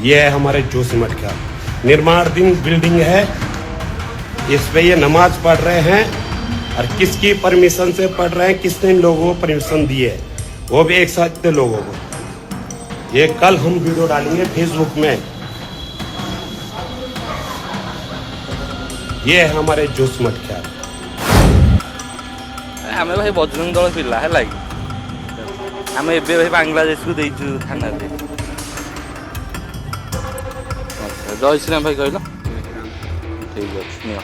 ये है हमारे जोशीमठ का निर्माणाधीन बिल्डिंग है। इस पे ये नमाज पढ़ रहे हैं और किसकी परमिशन से पढ़ रहे हैं, किसने इन लोगों को परमिशन दी है, वो भी एक साथ के लोगों को। ये कल हम वीडियो डालेंगे फेसबुक में। ये है हमारे जोशीमठ का। आमे भाई बजरंग दल पिला है लाइक आमे एबे भाई बांग्लादेश को देइछु थाना दे। जय श्री राम भाई कहलो ठीक है।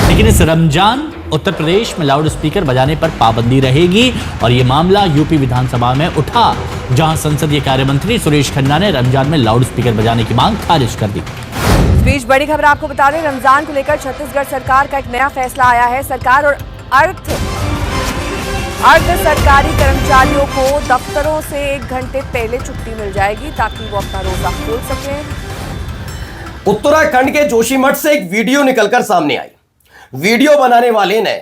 लेकिन इस रमजान उत्तर प्रदेश में लाउड स्पीकर बजाने पर पाबंदी रहेगी और ये मामला यूपी विधानसभा में उठा, जहां संसदीय कार्य मंत्री सुरेश खन्ना ने रमजान में लाउड स्पीकर बजाने की मांग खारिज कर दी। इस बीच बड़ी खबर आपको बता दें, रमजान को लेकर छत्तीसगढ़ सरकार का एक नया फैसला आया है। सरकार और अर्ध सरकारी कर्मचारियों को दफ्तरों से 1 घंटे पहले छुट्टी मिल जाएगी ताकि वो अपना रोजा खोल सकें। उत्तराखंड के जोशीमठ से एक वीडियो निकलकर सामने आई। वीडियो बनाने वाले ने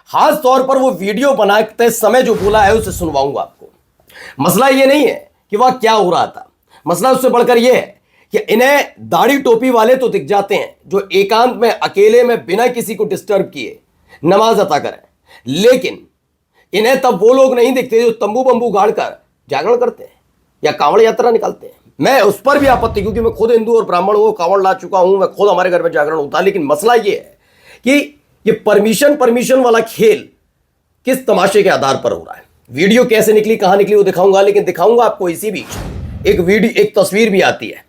खास तौर पर वो वीडियो बनाते समय जो बोला है उसे सुनवाऊंगा आपको। मसला ये नहीं है कि वह क्या हो रहा था, मसला उससे बढ़कर यह है कि इन्हें दाढ़ी टोपी वाले तो दिख जाते हैं जो एकांत में अकेले में बिना किसी को डिस्टर्ब किए नमाज अता करें, लेकिन इन्हें तब वो लोग नहीं दिखते जो तंबू बंबू गाड़ कर जागरण करते हैं या कांवड़ यात्रा निकालते हैं। मैं उस पर भी आपत्ति, क्योंकि मैं खुद हिंदू और ब्राह्मण हूं, कांवड़ ला चुका हूं, मैं खुद हमारे घर में जागरण होता है। लेकिन मसला ये है कि ये परमिशन वाला खेल किस तमाशे के आधार पर हो रहा है। वीडियो कैसे निकली, कहां निकली वो दिखाऊंगा, लेकिन दिखाऊंगा आपको इसी बीच एक तस्वीर भी आती है।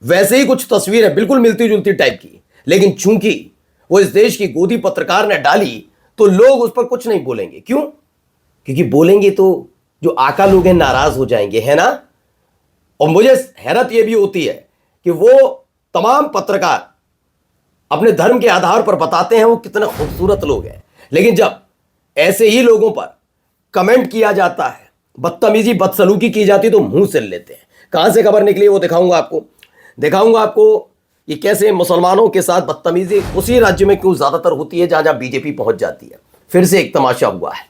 वैसे ही कुछ तस्वीर है बिल्कुल मिलती जुलती टाइप की, लेकिन चूंकि वो इस देश की गोदी पत्रकार ने डाली तो लोग उस पर कुछ नहीं बोलेंगे। क्यों? क्योंकि बोलेंगे तो जो आका लोग हैं नाराज हो जाएंगे, है ना। और मुझे हैरत यह भी होती है कि वो तमाम पत्रकार अपने धर्म के आधार पर बताते हैं वो कितने खूबसूरत लोग हैं, लेकिन जब ऐसे ही लोगों पर कमेंट किया जाता है, बदतमीजी बदसलूकी की जाती तो मुंह से लेते हैं। कहां से खबर निकली वो दिखाऊंगा आपको ये कैसे मुसलमानों के साथ बदतमीजी उसी राज्य में क्यों ज्यादातर होती है जहां बीजेपी पहुंच जाती है। फिर से एक तमाशा हुआ है।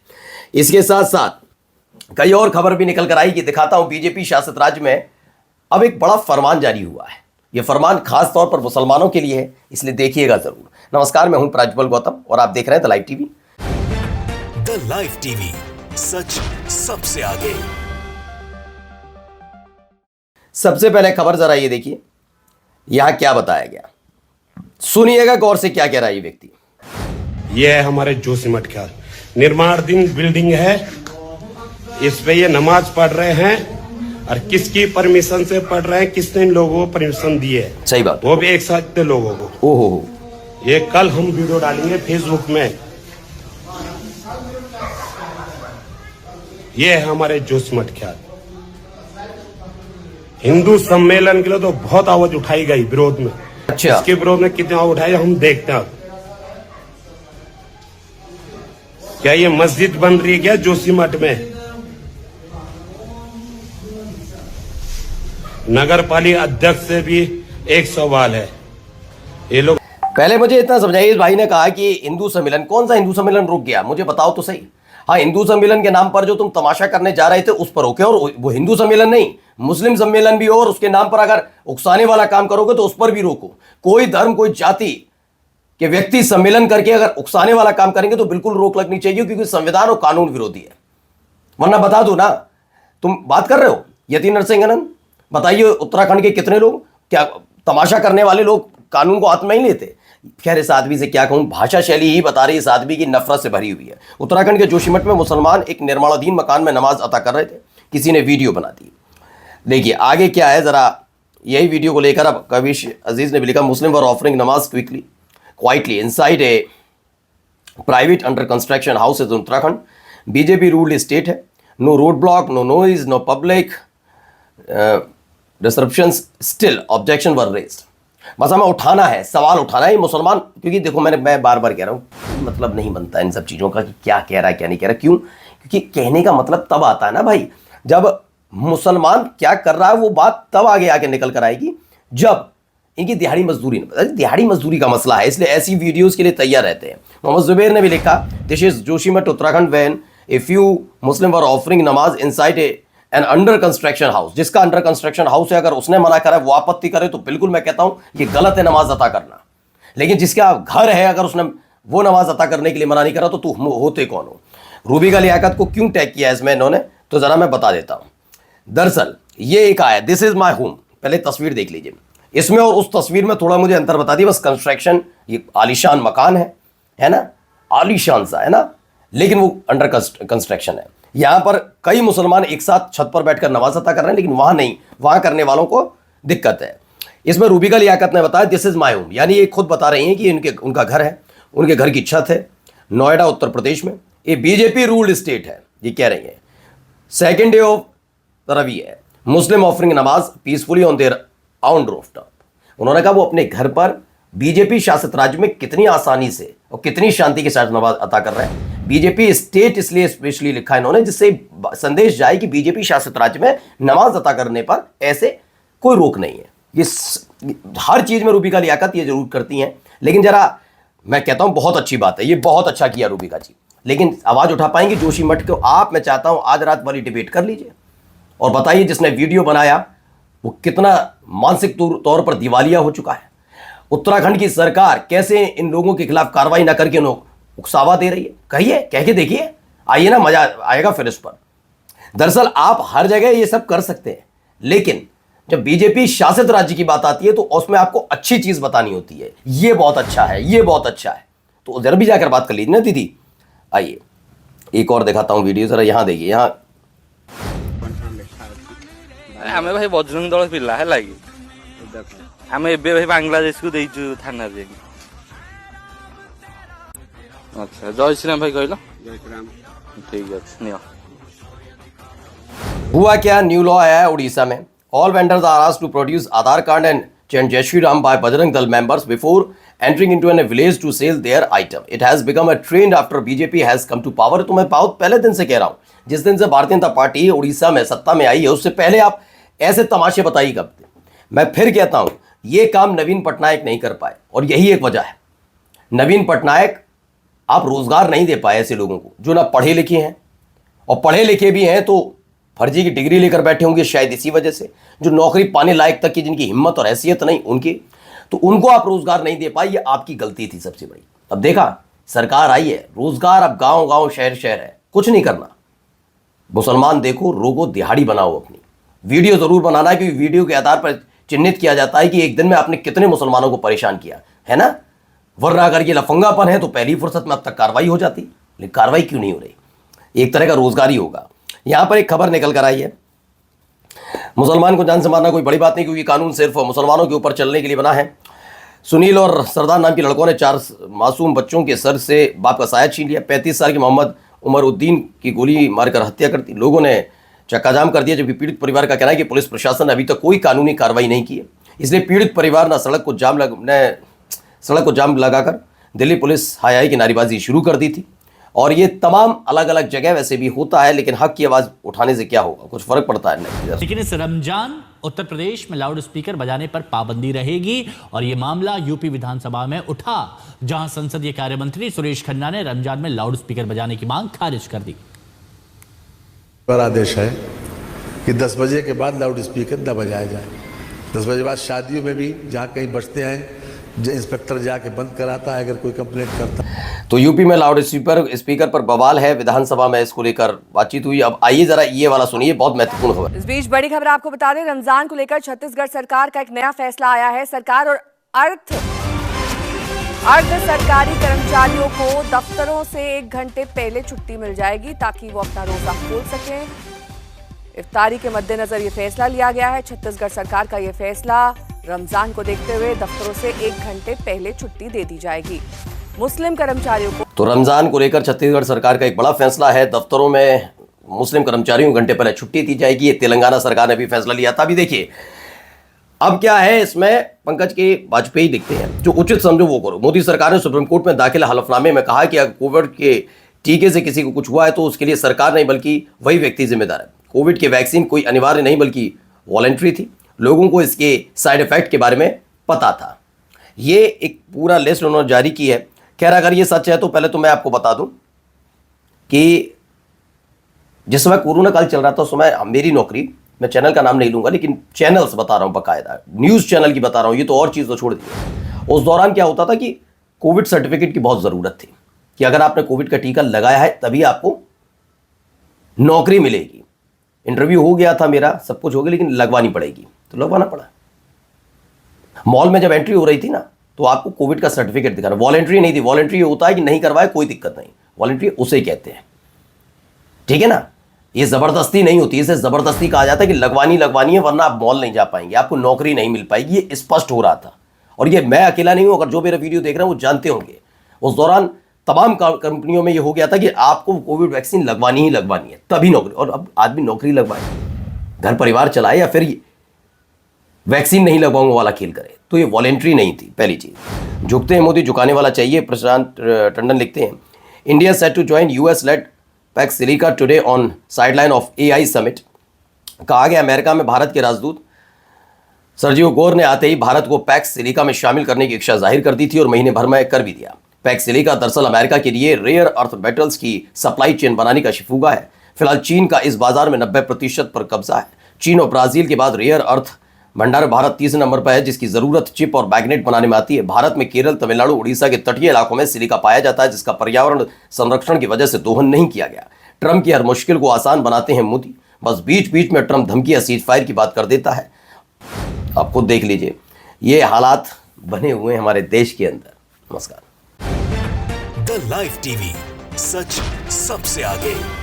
इसके साथ साथ कई और खबर भी निकल कर आई कि दिखाता हूं। बीजेपी शासित राज्य में अब एक बड़ा फरमान जारी हुआ है। यह फरमान खास तौर पर मुसलमानों के लिए है, इसलिए देखिएगा जरूर। नमस्कार, मैं हूं प्राज्वल गौतम और आप देख रहे हैं the live TV. The live TV, सच सबसे आगे। सबसे पहले खबर जरा ये देखिए, यहां क्या बताया गया, सुनिएगा गौर से क्या कह रहा है ये व्यक्ति। ये है हमारे जोशीमठ का निर्माणाधीन बिल्डिंग है। इस पे ये नमाज पढ़ रहे हैं और किसकी परमिशन से पढ़ रहे हैं, किसने इन लोगों को परमिशन दी है, सही बात, वो भी एक साथ के लोगों को। ओहो, ये कल हम वीडियो डालेंगे फेसबुक में। ये है हमारे जोशीमठ का। हिंदू सम्मेलन के लिए तो बहुत आवाज उठाई गई विरोध में। अच्छा, इसके विरोध में कितने आवाज उठाई हम देखते हैं। क्या ये मस्जिद बन रही है क्या जोशीमठ में? नगर पालिका अध्यक्ष से भी एक सवाल है। ये लोग पहले मुझे इतना समझाइए, इस भाई ने कहा कि हिंदू सम्मेलन, कौन सा हिंदू सम्मेलन रुक गया मुझे बताओ तो सही। हाँ, हिंदू सम्मेलन के नाम पर जो तुम तमाशा करने जा रहे थे उस पर रोके, और वो हिंदू सम्मेलन नहीं मुस्लिम सम्मेलन भी हो और उसके नाम पर अगर उकसाने वाला काम करोगे तो उस पर भी रोको। कोई धर्म कोई जाति के व्यक्ति सम्मेलन करके अगर उकसाने वाला काम करेंगे तो बिल्कुल रोक लगनी चाहिए, क्योंकि संविधान और कानून विरोधी है। वरना बता दो ना, तुम बात कर रहे हो यति नरसिंह आनंद, बताइए उत्तराखंड के कितने लोग क्या तमाशा करने वाले लोग कानून को हाथ में ही लेते। खैर, इस आदमी से क्या कहूं, भाषा शैली ही बता रही है इस आदमी की नफरत से भरी हुई है। उत्तराखंड के जोशीमठ में मुसलमान एक निर्माणाधीन मकान में नमाज अता कर रहे थे, किसी ने वीडियो बना दी। देखिए आगे क्या है, जरा यही वीडियो को लेकर अब कविश अजीज ने भी लिखा, Muslim were offering namaz quietly inside a private under construction house in Uttarakhand. BJP ruled state है, no road block, no noise, no public disruptions, still objection were raised. बस हमें उठाना है, सवाल उठाना है ये मुसलमान, क्योंकि देखो मैं बार बार कह रहा हूँ, मतलब नहीं बनता इन सब चीज़ों का कि क्या कह रहा है क्या नहीं कह रहा। क्यों? क्योंकि कहने का मतलब तब आता है ना भाई, जब मुसलमान क्या कर रहा है वो बात तब आगे निकल कर आएगी जब इनकी दिहाड़ी मजदूरी दिहाड़ी मजदूरी का मसला है, इसलिए ऐसी वीडियोस के लिए तैयार रहते हैं। मोहम्मद जुबैर ने भी लिखा, this is Joshimath Uttarakhand when a few Muslim were offering namaz inside a an under construction house, जिसका अंडर कंस्ट्रक्शन हाउस है, अगर उसने मना करा, वो आपत्ति करे, तो बिल्कुल मैं कहता हूं ये गलत है नमाज अता करना। लेकिन जिसका घर है, अगर उसने वो नमाज अता करने के लिए मना नहीं करा, तो तू होते कौन हो? रूबिका लियाकत को क्यों टैग किया इसमें इन्होंने, तो जरा मैं बता देता हूं। दरअसल ये एक आया, दिस इज माई होम, पहले तस्वीर देख लीजिए। इसमें और उस तस्वीर में थोड़ा मुझे अंतर बता दिया, बस कंस्ट्रक्शन, ये आलीशान मकान है ना, आलीशान सा है ना, लेकिन वो अंडर कंस्ट्रक्शन है। यहां पर कई मुसलमान एक साथ छत पर बैठकर नमाज अता कर रहे हैं, लेकिन वहां नहीं, वहां करने वालों को दिक्कत है। इसमें रूबिका लियाकत ने बताया दिस इज माई होम, यानी ये खुद बता रही हैं कि उनका घर है, उनके घर की छत है, नोएडा उत्तर प्रदेश में। ये बीजेपी रूल्ड स्टेट है, ये कह रही है। सेकेंड डे ऑफ तरावी है, मुस्लिम ऑफरिंग नमाज peacefully on their on rooftop. उन्होंने कहा वो अपने घर पर बीजेपी शासित राज्य में कितनी आसानी से और कितनी शांति के साथ नमाज अता कर रहे हैं। बीजेपी स्टेट इसलिए स्पेशली लिखा है इन्होंने, जिससे संदेश जाए कि बीजेपी शासित राज्य में नमाज अता करने पर ऐसे कोई रोक नहीं है। ये हर चीज में रूबिका लियाकत ये जरूर करती हैं, लेकिन जरा मैं कहता हूं बहुत अच्छी बात है, ये बहुत अच्छा किया रूबिका जी, लेकिन आवाज उठा पाएंगे जोशी मठ को आप? मैं चाहता हूं आज रात वाली डिबेट कर लीजिए और बताइए जिसने वीडियो बनाया वो कितना मानसिक तौर पर दिवालिया हो चुका है। उत्तराखंड की सरकार कैसे इन लोगों के खिलाफ कार्रवाई ना करके उन्हें उकसावा दे रही है, कहिए, कह के देखिए, आइए ना, मजा आएगा फिर इस पर। दरअसल आप हर जगह ये सब कर सकते हैं, लेकिन जब बीजेपी शासित राज्य की बात आती है तो उसमें आपको अच्छी चीज बतानी होती है, ये बहुत अच्छा है, ये बहुत अच्छा है, तो उधर भी जाकर बात कर लीजिए ना दीदी। आइए एक और दिखाता हूं वीडियो, जरा यहां देखिए। यहां आमे भाई बजरंग दल पिला है लागी आमे एबे भाई बांग्लादेश को देइछु थाना रे। अच्छा जय श्री राम भाई कहलो, जय श्री राम, ठीक है नियो। हुआ क्या, न्यू लॉ आया है उड़ीसा में। All vendors are asked to produce Aadhaar card and chant Jai Shri Ram by Bajrang Dal members before entering into a village to sell their item. It has become a trend after BJP has come to power. तो मैं बहुत पहले दिन से कह रहा हूँ, जिस दिन से भारतीय जनता पार्टी उड़ीसा में सत्ता में आई है, उससे पहले आप ऐसे तमाशे बताइए कब थे। मैं फिर कहता हूँ ये काम नवीन पटनायक नहीं कर पाए, और यही एक वजह है। नवीन पटनायक आप रोजगार नहीं दे पाए ऐसे लोगों को जो ना पढ़े लिखे हैं, और पढ़े लिखे भी हैं तो फर्जी की डिग्री लेकर बैठे होंगे, शायद इसी वजह से जो नौकरी पाने लायक तक की जिनकी हिम्मत और हैसियत नहीं उनकी, तो उनको आप रोजगार नहीं दे पाए, ये आपकी गलती थी सबसे बड़ी। अब देखा सरकार आई है, रोजगार अब गांव गांव शहर शहर है, कुछ नहीं करना। मुसलमान देखो, रोगो, दिहाड़ी बनाओ, अपनी वीडियो जरूर बनाना है, क्योंकि वीडियो के आधार पर चिन्हित किया जाता है कि एक दिन में आपने कितने मुसलमानों को परेशान किया है ना। वरना अगर ये लफंगापन है तो पहली फुर्सत में अब तक कार्रवाई हो जाती, लेकिन कार्रवाई क्यों नहीं हो रही? एक तरह का रोजगार ही होगा। यहां पर एक खबर निकल कर आई है, मुसलमान को जान से मारना कोई बड़ी बात नहीं, क्योंकि कानून सिर्फ मुसलमानों के ऊपर चलने के लिए बना है। सुनील और सरदार नाम के लड़कों ने 4 मासूम बच्चों के सर से बाप का साया छीन लिया। 35 साल के मोहम्मद उमरुद्दीन की गोली मारकर हत्या कर दी। लोगों ने चक्काजाम कर दिया, जबकि पीड़ित परिवार का कहना है कि पुलिस प्रशासन ने अभी तक कोई कानूनी कार्रवाई नहीं की है। इसलिए पीड़ित परिवार ने सड़क को जाम लगाकर दिल्ली पुलिस हाई की नारेबाजी शुरू कर दी थी। और ये तमाम अलग अलग जगह वैसे भी होता है, लेकिन हक की आवाज उठाने से क्या होगा, कुछ फर्क पड़ता है नहीं। लेकिन इस रमजान उत्तर प्रदेश में लाउड स्पीकर बजाने पर पाबंदी रहेगी, और ये मामला यूपी विधानसभा में उठा, जहां संसदीय कार्य मंत्री सुरेश खन्ना ने रमजान में लाउड स्पीकर बजाने की मांग खारिज कर दी। आदेश है कि 10 बजे के बाद लाउड स्पीकर न बजाया जाए। 10 बजे बाद शादियों में भी जहाँ कहीं बजते हैं, इंस्पेक्टर जाके बंद कराता है अगर कोई कंप्लेंट करता है। तो यूपी में लाउड स्पीकर पर बवाल है, विधानसभा में इसको लेकर बातचीत हुई। अब आइए जरा ये वाला सुनिए, बहुत महत्वपूर्ण खबर। इस बीच बड़ी खबर आपको बता दें, रमजान को लेकर छत्तीसगढ़ सरकार का एक नया फैसला आया है। सरकार और अर्ध सरकारी कर्मचारियों को दफ्तरों से 1 घंटे पहले छुट्टी मिल जाएगी, ताकि वो अपना रोजा खोल सकें। इफ्तारी के मद्देनजर ये फैसला लिया गया है। छत्तीसगढ़ सरकार का ये फैसला, रमजान को देखते हुए दफ्तरों से 1 घंटे पहले छुट्टी दे दी जाएगी मुस्लिम कर्मचारियों को। तो रमजान को लेकर छत्तीसगढ़ सरकार का एक बड़ा फैसला है, दफ्तरों में मुस्लिम कर्मचारियों को घंटे पहले छुट्टी दी जाएगी। ये तेलंगाना सरकार ने भी फैसला लिया था। अभी देखिए अब क्या है इसमें, पंकज के वाजपेयी लिखते हैं, जो उचित समझो वो करो। मोदी सरकार ने सुप्रीम कोर्ट में दाखिल हलफनामे में कहा कि अगर कोविड के टीके से किसी को कुछ हुआ है तो उसके लिए सरकार नहीं बल्कि वही व्यक्ति जिम्मेदार है। कोविड की वैक्सीन कोई अनिवार्य नहीं बल्कि वॉलंटरी थी। लोगों को इसके साइड इफेक्ट के बारे में पता था। ये एक पूरा लिस्ट उन्होंने जारी की है। खैर अगर ये सच है तो पहले तो मैं आपको बता दूं कि जिस समय कोरोना काल चल रहा था उस समय मेरी नौकरी, मैं चैनल का नाम नहीं लूंगा लेकिन चैनल्स बता रहा हूं, बकायदा न्यूज चैनल की बता रहा हूं, ये तो और चीज तो छोड़ दी। उस दौरान क्या होता था कि कोविड सर्टिफिकेट की बहुत जरूरत थी कि अगर आपने कोविड का टीका लगाया है तभी आपको नौकरी मिलेगी। इंटरव्यू हो गया था मेरा, सब कुछ हो गया, लेकिन लगवानी पड़ेगी, तो लगवाना पड़ा। मॉल में जब एंट्री हो रही थी ना तो आपको कोविड का सर्टिफिकेट दिखाना, वॉलेंट्री नहीं थी। वॉलेंट्री होता है कि नहीं करवाए कोई दिक्कत नहीं, वॉलेंट्री उसे कहते हैं, ठीक है ना। ये जबरदस्ती नहीं होती, इसे जबरदस्ती कहा जाता है कि लगवानी है वरना आप मॉल नहीं जा पाएंगे, आपको नौकरी नहीं मिल पाएगी। ये स्पष्ट हो रहा था और ये मैं अकेला नहीं हूं, अगर जो मेरा वीडियो देख रहे हैं वो जानते होंगे। उस दौरान तमाम कंपनियों में ये हो गया था कि आपको कोविड वैक्सीन लगवानी ही लगवानी है तभी नौकरी। और अब आदमी नौकरी लगवाए, घर परिवार चलाए या फिर वैक्सीन नहीं लगवाऊंगा वाला खेल करे, तो ये वॉलेंट्री नहीं थी। पहली चीज, झुकते हैं मोदी झुकाने वाला चाहिए। प्रशांत टंडन लिखते हैं, India set to join US led Pax Silica today on sideline of AI summit. कहा गया अमेरिका में भारत के राजदूत सर्जियो गोर ने आते ही भारत को पैक्स सिलिका में शामिल करने की इच्छा जाहिर कर दी थी और महीने भर में कर भी दिया। पैक्स सिलिका दरअसल अमेरिका के लिए रेयर अर्थ मेटल्स की सप्लाई चेन बनाने का शिफूगा है। फिलहाल चीन का इस बाजार में 90% पर कब्जा है। चीन और ब्राजील के बाद रेयर अर्थ भंडार भारत तीसरे नंबर पर है, जिसकी जरूरत चिप और मैग्नेट बनाने में आती है। भारत में केरल, तमिलनाडु, उड़ीसा के तटीय इलाकों में सिलिका पाया जाता है, जिसका पर्यावरण संरक्षण की वजह से दोहन नहीं किया गया। ट्रम्प की हर मुश्किल को आसान बनाते हैं मोदी, बस बीच बीच में ट्रम्प धमकी या सीज फायर की बात कर देता है। आप खुद देख लीजिए, ये हालात बने हुए हैं हमारे देश के अंदर। नमस्कार। द लाइव टीवी, सच सबसे आगे।